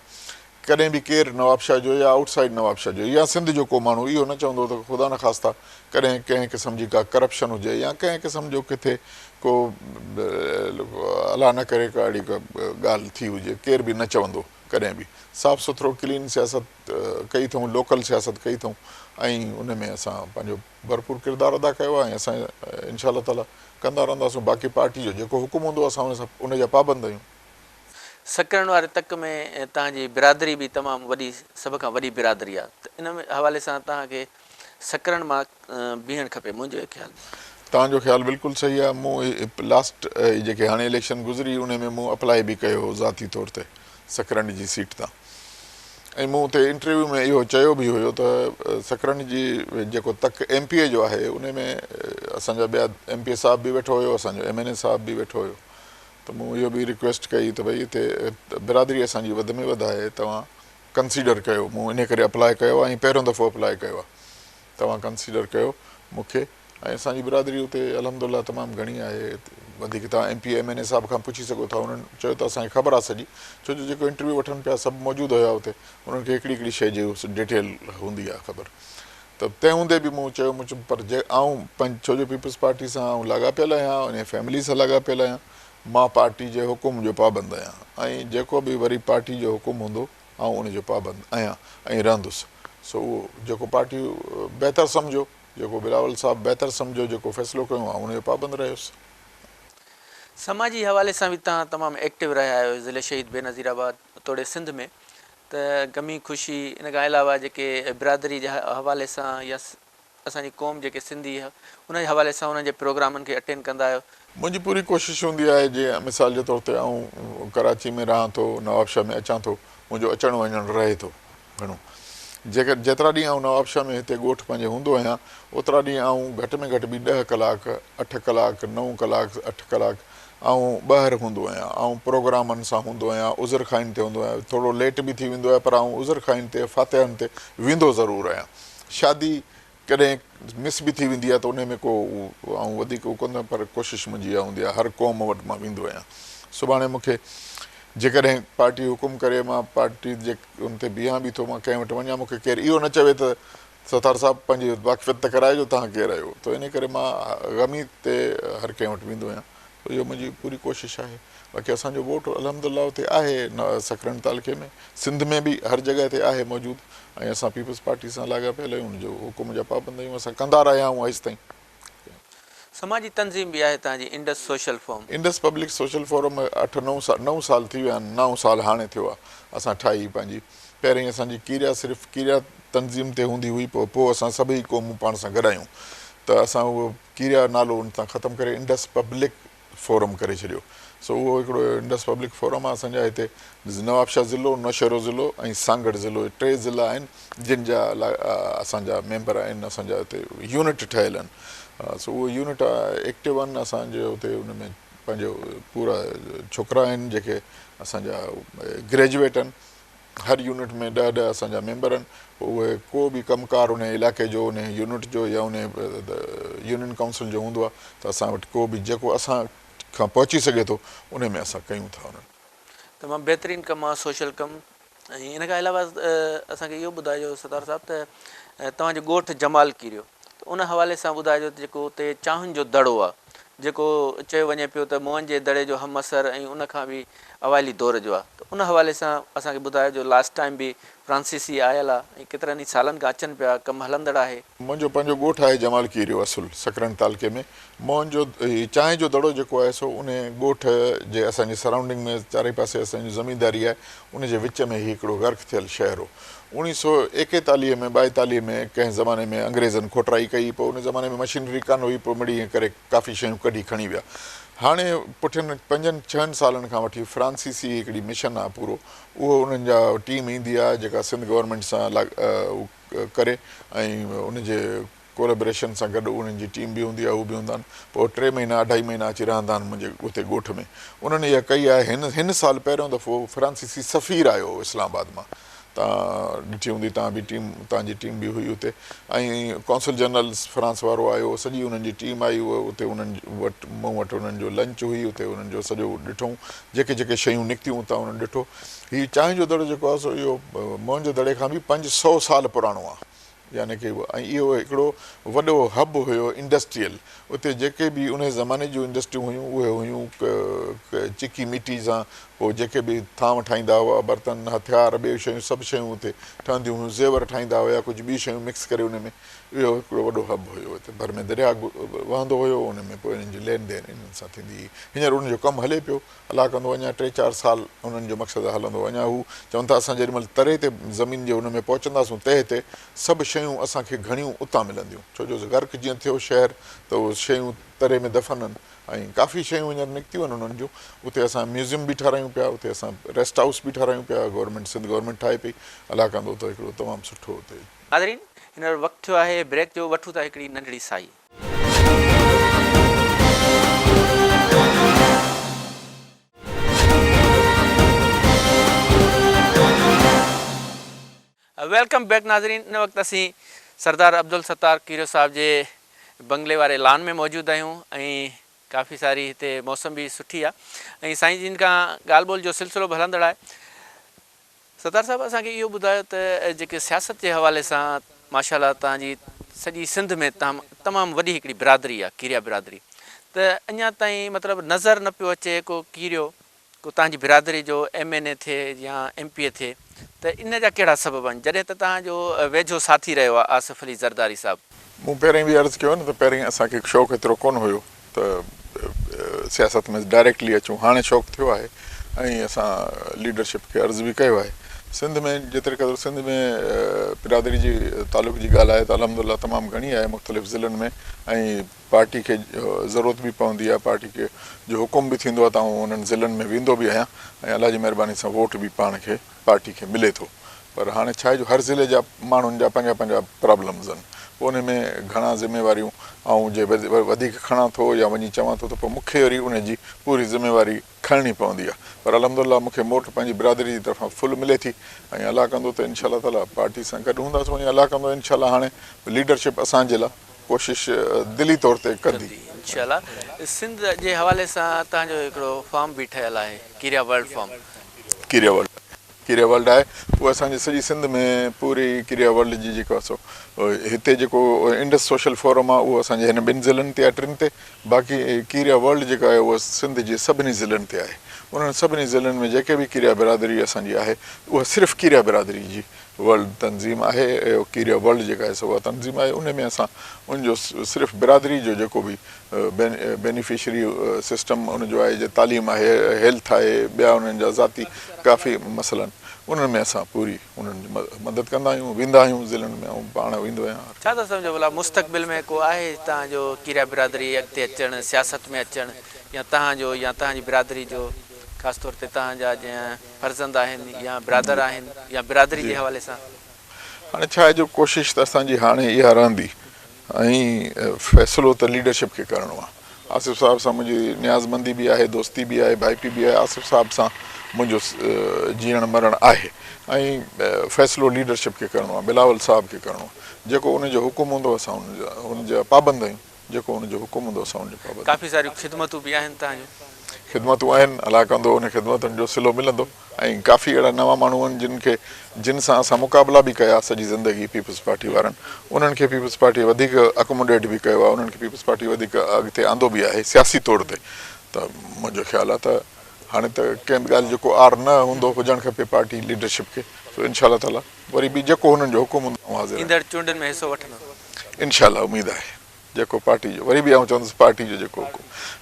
कॾहिं बि केरु नवाब शाह जो या आउटसाइड नवाब शाह जो या सिंध जो को माण्हू इहो न चवंदो त ख़ुदा न ख़ास्ता कॾहिं कंहिं क़िस्म जी का करप्शन हुजे या कंहिं क़िस्म जो किथे को अलाह न करे का अहिड़ी का ॻाल्हि थी हुजे, केरु बि न चवंदो कॾहिं बि। साफ़ सुथरो क्लीन सियासत कई अथऊं, लोकल सियासत कई अथऊं ऐं उन में असां पंहिंजो भरपूर किरदारु अदा कयो आहे ऐं असां इंशा ताला कंदा रहंदासीं। बाक़ी पार्टी जो जेको हुकुम हूंदो असां उन जा पाबंद आहियूं। सकरण वारे तक में तव्हांजी बिरादरी बि तमामु वॾी, सभ खां वॾी बिरादरी आहे, त इन में हवाले सां तव्हांखे सकरण मां बीहणु खपे मुंहिंजे ख़्याल में। तव्हांजो ख़्यालु बिल्कुलु सही आहे। मूं लास्ट जेके हाणे इलेक्शन गुज़री उन में मूं अप्लाई बि कयो ज़ाती तौर ते सकरंड जी सीट तां ऐं मूं हुते इंटरव्यू में इहो चयो बि हुयो त सकरंड जी जेको तक MPA जो आहे उन में असांजा ॿिया MPA साहिब बि वेठो हुयो, असांजो MNA साहिब बि वेठो हुयो। त मूं इहो बि रिक्वेस्ट कई त भई हिते बिरादरी असांजी वधि में वधि आहे, तव्हां कंसीडर कयो। मूं इन करे अप्लाई कयो आहे ऐं पहिरियों दफ़ो अप्लाई कयो आहे। तव्हां कंसीडर कयो मूंखे ऐं असांजी बिरादरी हुते अल्हम्दुलिल्लाह तमामु घणी आहे। वधीक तव्हां MPA MNA साहिब खां पुछी सघो था, उन्हनि चयो त असांखे ख़बर आहे सॼी, छो जो जेको इंटरव्यू वठनि पिया सभु मौजूदु हुया हुते, उन्हनि खे हिकिड़ी हिकिड़ी शइ जी डिटेल हूंदी आहे ख़बर। त तंहिं हूंदे बि मूं चयो पर छो जो पीपल्स पार्टी सां आउं लाॻापियल आहियां, उन फैमिली सां लाॻापियल आहियां, मां पार्टी जे हुकुम जो पाबंद आहियां ऐं जेको बि वरी पार्टी जो हुकुम हूंदो ऐं उनजो पाबंद आहियां ऐं रहंदुसि। सो उहो जेको पार्टी बहितर सम्झो, जेको बिलावल साहिबु बहितर सम्झो, जेको फ़ैसिलो कयो आहे उनजो पाबंद रहियुसि। समाजी हवाले सां बि तव्हां तमामु एक्टिव रहिया आहियो ज़िले शहीद बेनज़ीराबाद तोड़े सिंध में, त गमी ख़ुशी इन खां अलावा जेके बिरादरी जे हवाले सां या असांजी क़ौम जेके सिंधी उन जे हवाले सां उन्हनि जे प्रोग्रामनि खे अटेंड कंदा आहियो? मुंहिंजी पूरी कोशिशि हूंदी आहे, जीअं मिसाल जे तौर ते आउं कराची में रहां थो, नवाबशाह में अचां थो, मुंहिंजो अचणु वञणु रहे थो घणो। जेतिरा ॾींहं आउं नवाबशाह में हिते ॻोठु पंहिंजे हूंदो आहियां, ओतिरा ॾींहं आउं घटि में घटि बि 10 कलाक, 8 कलाक, 9 कलाक, 8 कलाक ऐं ॿाहिरि हूंदो आहियां ऐं प्रोग्रामनि सां हूंदो आहियां, उज़र खाइन ते हूंदो आहियां, थोरो लेट बि थी वेंदो आहे पर आउं उज़र खाइन ते फातिहनि ते वेंदो ज़रूरु आहियां। शादी कॾहिं मिस बि थी वेंदी आहे त उन में को ऐं वधीक कोन, पर कोशिशि मुंहिंजी इहा हूंदी आहे हर क़ौम वटि मां वेंदो आहियां। सुभाणे मूंखे जेकॾहिं पार्टी हुकुम करे मां पार्टी जे उन ते बीहां बि थो, मां कंहिं वटि वञा, मूंखे केरु इहो न चवे त सतार साहिबु पंहिंजी वाक़फ़ियत त कराइजो, तव्हां केरु आहियो, त इन करे मां ग़मी ते हर कंहिं वटि वेंदो आहियां। त इहो मुंहिंजी पूरी कोशिशि आहे। बाक़ी असांजो वोट अलहमदिल्ला उते आहे सकरन तालुके में, सिंध में बि हर जॻह ते आहे मौजूदु, ऐं असां पीपल्स पार्टी सां लाॻापियल आहियूं, हुनजो हुकुम जा पाबंद आहियूं, असां कंदा रहिया आहियूं अॼु ताईं। समाजी तंज़ीम बि आहे तव्हांजी Indus social forum. Indus public social forum 9 साल थी विया आहिनि, 9 साल हाणे थियो आहे असां ठाही पंहिंजी। पहिरीं असांजी कीरिया सिर्फ़ु कीरिया तंज़ीम ते हूंदी हुई, पोइ असां सभई क़ौमूं पाण सां गॾायूं, त असां उहो कीरिया नालो उन तां ख़तमु करे इंडस पब्लिक फोरम करे छॾियो। सो उहो हिकिड़ो इंडस पब्लिक फोरम आहे। असांजा हिते नवाबशाह ज़िलो, नौशहरो ज़िलो ऐं सांगड़ ज़िलो, 3 ज़िला आहिनि जिन जा असांजा मेंबर आहिनि, असांजा हिते यूनिट ठहियल आहिनि। सो उहो यूनिट एक्टिव आहिनि असांजे हुते, उन में पंहिंजो पूरा छोकिरा आहिनि जेके असांजा ग्रेजुएट आहिनि। हर यूनिट में 10 असांजा मेंबर आहिनि। पोइ उहे को बि कमकार उन इलाइक़े जो, उन यूनिट जो या उन यूनियन काउंसिल जो हूंदो आहे, त असां वटि को बि जेको असां खां पहुची सघे थो उन में असां कयूं था। उन्हनि तमामु बहितरीनु कमु आहे सोशल कमु। ऐं इन खां अलावा असांखे इहो ॿुधाइजो सतार साहिबु त तव्हांजो ॻोठु जमाल कीरियो, त उन हवाले सां ॿुधाइजो त जेको उते चाहुनि जो दड़ो आहे, जेको चयो वञे पियो त मोहन जे दड़े जो हम असर ऐं उन खां बि अवाइली दौर जो आहे, त उन हवाले सां असांखे ॿुधाइजो। लास्ट टाइम बि फ्रांसीसी आयल आहे ऐं केतिरनि ई सालनि खां अचनि पिया, कमु हलंदड़ आहे। मुंहिंजो पंहिंजो ॻोठु आहे जमाल कीरियो असुल सकरन तालुके में। मोहन जो चांहि जो दड़ो जेको आहे सो उन ॻोठ जे असांजे सराउंडिंग में चारई पासे असांजी ज़मीनदारी आहे, उन जे विच में ही हिकिड़ो गर्क थियल शहर हो। 1941 में 42 में कंहिं ज़माने में अंग्रेज़नि खोटराई कई, पोइ उन ज़माने में मशीनरी कान हुई, पोइ मिड़ी करे काफ़ी शयूं कढी खणी विया। हाणे पुठियनि 5-6 सालनि खां वठी फ्रांसीसी हिकिड़ी मिशन आहे पूरो, उहो उन्हनि जा टीम ईंदी आहे जेका सिंध गवर्नमेंट सां करे, ऐं उनजे कोलेबरेशन सां गॾु उन्हनि जी टीम बि हूंदी आहे, उहे बि हूंदा आहिनि। पोइ 3 महीना 2.5 महीना अची रहंदा आहिनि मुंहिंजे उते ॻोठ में। उन्हनि इहा कई आहे। हिन साल पहिरियों दफ़ो फ्रांसीसी सफ़ीर आयो इस्लामाबाद मां, तव्हां ॾिठी हूंदी, तव्हांजी टीम बि हुई उते, ऐं कौंसल जनरल फ्रांस वारो आयो, सॼी उन्हनि जी टीम आई। उहा उते उन्हनि वटि मूं वटि उन्हनि जो लंच हुई, उते उन्हनि जो सॼो ॾिठूं, जेके जेके शयूं निकितियूं उतां उन्हनि ॾिठो। हीउ चांहि जो दड़ो जेको आहे सो इहो मोहन जे दड़े खां बि 500 साल पुराणो आहे, यानी की ऐं इहो हिकिड़ो वॾो हब हुयो इंडस्ट्रियल। उते जेके बि उन ज़माने जूं इंडस्ट्रियूं हुयूं उहे हुयूं चिकी मिटी सां, पोइ जेके बि थांव ठाहींदा हुआ, बर्तन, हथियार, ॿियूं शयूं, सभु शयूं उते ठहंदियूं हुयूं। ज़ेवर ठाहींदा हुआ, कुझु ॿी शयूं मिक्स करे उन में। इहो हिकिड़ो वॾो हब हुयो हिते। भर में दरिया वहंदो हुयो, उन में पोइ इन्हनि जी लेन देन इन्हनि सां थींदी हुई। हींअर उनजो कमु हले पियो, हला कंदो। अञा 3-4 साल उन्हनि जो मक़सदु हलंदो। अञा हू चवनि था असां जेॾीमहिल तरे ते ज़मीन जे उन में पहुचंदासीं, तहे ते सभु शयूं असांखे घणियूं उतां मिलंदियूं, छो जो गर्क जीअं थियो शहर, त उहे शयूं तरे में दफ़न आहिनि, ऐं काफ़ी शयूं हींअर निकितियूं आहिनि उन्हनि जूं। उते असां म्यूज़ियम बि ठारायूं पिया, उते असां रेस्ट हाउस बि ठारायूं पिया, गवर्नमेंट सिंध गवर्नमेंट ठाहे पई, हला कंदो त हिकिड़ो तमामु सुठो हुते। नाज़रीन, हींअर वक़्तु थियो आहे ब्रेक जो, वठूं था हिकिड़ी नंढड़ी साई। वेलकम बैक नाज़रीन। इन वक़्तु असीं सरदार अब्दुल सत्तार कीरियो साहिब जे बंगले वारे लान में मौजूदु आहियूं, ऐं काफ़ी सारी हिते मौसम बि सुठी आहे, ऐं साईं जिन खां ॻाल्हि ॿोल जो सिलसिलो बि हलंदड़ आहे। सत्तार साहिबु, असांखे इहो ॿुधायो त जेके सियासत जे हवाले सां माशाल्लाह तव्हांजी सॼी सिंध में तमामु वॾी हिकिड़ी बिरादरी आहे, कीरिया बिरादरी, त अञा ताईं मतिलबु नज़र न पियो अचे को कीरियो, को तव्हांजी बिरादरी जो MNA थिए या MPA थिए, त इन जा कहिड़ा सबब आहिनि, जॾहिं त तव्हांजो वेझो साथी रहियो आहे आसिफ अली ज़रदारी साहिबु? मूं पहिरीं बि अर्ज़ु कयो न त पहिरीं असांखे शौक़ु एतिरो कोन हुयो त सियासत में डायरेक्टली अचूं। हाणे शौक़ु थियो आहे, ऐं असां लीडरशिप खे अर्ज़ु बि कयो आहे। सिंध में जेतिरे क़दुरु सिंध में बिरादरी जी तालुक़ जी ॻाल्हि आहे त अलहमदिल्ला तमामु घणी आहे मुख़्तलिफ़ ज़िलनि में, ऐं पार्टी खे ज़रूरत बि पवंदी आहे, पार्टी खे जो हुकुम बि थींदो आहे त आउं उन्हनि ज़िलनि में वेंदो बि आहियां, ऐं अलाह जी महिरबानी सां वोट बि पाण खे पार्टी खे मिले थो। पर हाणे छा आहे जो हर ज़िले जा माण्हुनि जा पंहिंजा पंहिंजा प्रॉब्लम्स आहिनि, पोइ उन में घणा ज़िम्मेवारियूं ऐं जे वधीक खणां थो या वञी चवां थो त पोइ मूंखे वरी उनजी पूरी ज़िम्मेवारी खणणी पवंदी आहे। पर अलहमदुलिल्लाह मूंखे मोट पंहिंजी बिरादरी जी तरफ़ां फुल मिले थी ऐं अलाह कंदो त इनशा ताला पार्टी सां गॾु हूंदासीं ऐं अलाह कंदो इनशा हाणे लीडरशिप असांजे लाइ कोशिशि दिली तौर ते कंदी। इंशाल्लाह। सिंध जे हवाले सां तव्हांजो हिकिड़ो फॉर्म बि ठहियलु आहे, कीरिया वर्ल्ड फॉर्म। कीरिया वर्ल्ड आहे, उहा असांजी सॼी सिंध में पूरी कीरिया वर्ल्ड जी जेको आहे सो हिते जेको इंडस सोशल फोरम आहे उहो असांजे हिन 2 ज़िलनि ते आहे, 3 ते। बाक़ी कीरिया वर्ल्ड जेका आहे उहा सिंध जे सभिनी ज़िलनि ते आहे। उन्हनि सभिनी ज़िलनि में जेके बि कीरिया बिरादरी असांजी आहे उहा सिर्फ़ु कीरिया बिरादरी जी वर्ल्ड तंज़ीम आहे। कीरिया वर्ल्ड जेका आहे सो उहा तंज़ीम आहे। उन में असां उनजो सिर्फ़ु बिरादरी जो जेको बि बेनिफिशरी सिस्टम उनजो आहे, जे तालीम आहे, हेल्थ आहे, ॿिया उन्हनि जा ज़ाती काफ़ी मसइलनि, उन्हनि में असां पूरी उन्हनि जी मदद कंदा आहियूं, वेंदा आहियूं ज़िलनि में। ऐं पाण वेंदो आहियां। छा था सम्झो भला मुस्तक़बिल में को आहे तव्हांजो कीरिया बिरादरी अॻिते अचणु, सियासत में अचणु, या तव्हांजो या तव्हांजी बिरादरी जो ख़ासि तौर ते तव्हांजा जीअं फर्ज़ंद आहिनि या बिरादर आहिनि या बिरादरी जे हवाले सां? हाणे छा आहे जो कोशिशि त असांजी हाणे इहा रहंदी ऐं फ़ैसिलो त लीडरशिप खे करिणो आहे। आसिफ़ साहिब सां मुंहिंजी न्याज़मंदी बि आहे, दोस्ती बि आहे, भाईपी बि आहे। आसिफ़ साहिब सां मुंहिंजो जीअण मरण आहे ऐं फ़ैसिलो लीडरशिप खे करिणो आहे, बिलावल साहिब खे करिणो आहे। जेको उनजो हुकुम हूंदो असां उनजा पाबंद आहियूं, जेको उनजो हुकुम हूंदो असां उनजो पाबंद। काफ़ी सारियूं ख़िदमतूं बि आहिनि तव्हांजूं? ख़िदमतूं आहिनि, अलाह कंदो उन ख़िदमतुनि जो सिलो मिलंदो। ऐं काफ़ी अहिड़ा नवां माण्हू आहिनि जिन सां असां मुक़ाबला बि कया सॼी ज़िंदगी पीपल्स पार्टी वारनि। उन्हनि खे पीपल्स पार्टी वधीक अकोमोडेट बि कयो आहे, उन्हनि खे पीपल्स पार्टी वधीक अॻिते आंदो बि आहे सियासी तौर ते। त मुंहिंजो ख़्यालु आहे त हाणे त कंहिं बि ॻाल्हि जेको आर न हूंदो हुजणु खपे पार्टी लीडरशिप खे, तो इनशा ताला वरी बि जेको हुननि जो हुकुम हूंदो हाज़िर ईंदड़ चूंडनि में हिसो वठंदो इनशा उमेदु आहे। जेको पार्टी जो वरी बि आउं चवंदुसि पार्टी जो जेको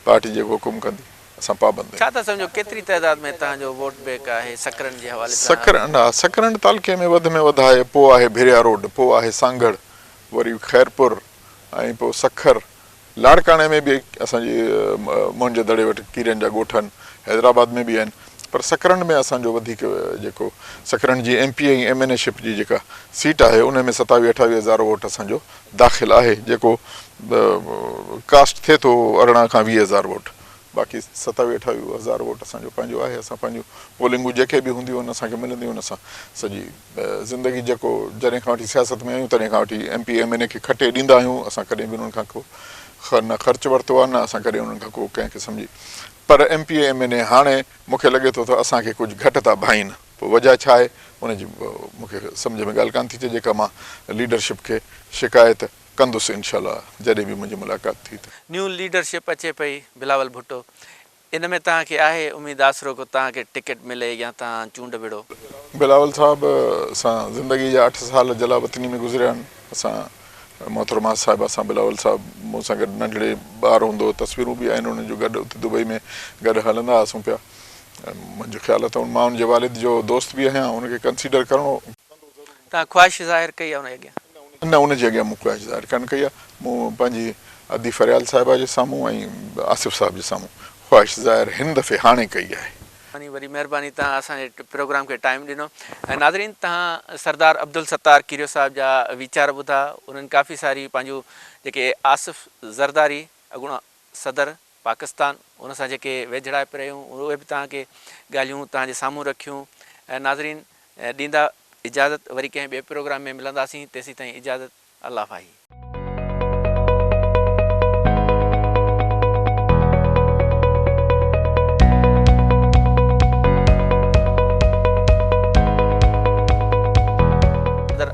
पार्टी जेको हुकुम कंदी असां पाबंद। छा था सम्झो केतिरी तइदाद में तव्हांजो वोट बैंक आहे सकरनि जे हवाले सां? सकरन तालुके में वधि आहे, पोइ आहे भिरिया रोड, पोइ आहे सांगड़, वरी खैरपुर, ऐं पोइ सखर, लाड़काणे में बि असांजी मुंहिंजे दड़े वटि कीरनि जा ॻोठ आहिनि, हैदराबाद में बि आहिनि। पर सकरन में असांजो वधीक जेको सकरन जी MP ऐं MNA शिप जी जेका सीट आहे उन में 27-28 हज़ार वोट असांजो दाख़िल आहे, जेको कास्ट थिए थो 18 खां 20 हज़ार वोट। बाक़ी 27-28 हज़ार वोट असांजो पंहिंजो आहे। असां पंहिंजूं पोलिंगूं जेके बि हूंदियूं आहिनि असांखे मिलंदियूं आहिनि। असां सॼी ज़िंदगी जेको जॾहिं खां वठी सियासत में आहियूं तॾहिं खां वठी MP MNA खे खटे ॾींदा आहियूं। असां कॾहिं बि उन्हनि खां को न ख़र्चु वरितो आहे, न असां कॾहिं उन्हनि खां को कंहिंखे सम्झी। पर MP MNA हाणे मूंखे लॻे थो त असांखे कुझु घटि था भाईनि। पोइ वजह छा आहे उनजी मूंखे सम्झ में ॻाल्हि कान थी अचे, जेका मां लीडरशिप खे शिकायत कंदुसि इंशाल्लाह जॾहिं बि मुंहिंजी मुलाक़ात थी। त न्यू लीडरशिप अचे पई बिलावल भुट्टो, इन में तव्हांखे आहे उमेदु आसरो को तव्हांखे टिकट मिले या तव्हां चूंड विड़ो? बिलावल साहिब सां ज़िंदगी जा 8 साल जलावतनी में गुज़रिया आहिनि। असां मोहतरमा साहिबा सां बिलावल साहिब मूं सां गॾु नंढड़े ॿार हूंदो, तस्वीरूं बि आहिनि उन्हनि जूं गॾु उते दुबई में गॾु हलंदा हुआसीं पिया। मुंहिंजो ख़्यालु आहे त मां उनजे वालिद जो दोस्त बि आहियां, उनखे कंसीडर करिणो। तव्हां ख़्वाहिश ज़ाहिर कई आहे उन अॻियां? न, उनजे अॻियां मूं ख़्वाहिश ज़ाहिर कान कई आहे। मूं पंहिंजी अदी फरियाल साहिबा जे साम्हूं ऐं आसिफ़ साहिब जे साम्हूं ख़्वाहिश ज़ाहिर हिन दफ़े हाणे कई आहे। वरी महिरबानी, तव्हां असांजे प्रोग्राम खे टाइम ॾिनो। ऐं नाज़रीन, तव्हां सरदार अब्दुल सत्तार कीरियो साहिब जा वीचार ॿुधा। उन्हनि काफ़ी सारी पंहिंजूं जेके आसिफ़ ज़रदारी अॻूणा सदर पाकिस्तान, उन सां जेके वेझड़ा पिए रहियूं उहे बि तव्हांखे ॻाल्हियूं तव्हांजे साम्हूं रखियूं। ऐं नाज़रीन, ॾींदा इजाज़त, वरी कंहिं ॿिए प्रोग्राम में मिलंदासीं। तेसीं ताईं इजाज़त, अल्लाह भाई।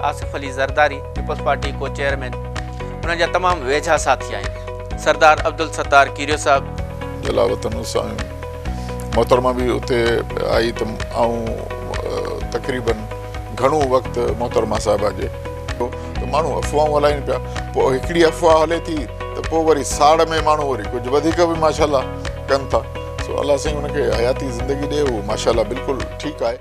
आसिफ़ अली ज़रदारी पीपल्स पार्टी को चेयरमैन, उन्हनि जा तमामु वेझा साथी आहिनि। सरदार अब्दुल सत्तार कीरियो साहिब जलावतन सां मोहतरमा बि उते आई त ऐं तक़रीबन घणो वक़्तु मोहतरमा साहिबा जे त माण्हू अफ़वाहूं हलाइनि पिया। पोइ हिकिड़ी अफ़वाह हले थी त पोइ वरी साड़ में माण्हू वरी कुझु वधीक बि माशाल्लाह कनि था। सो अलाह साईं हुनखे हयाती ज़िंदगी ॾिए, उहो माशाल्लाह बिल्कुलु ठीकु आहे।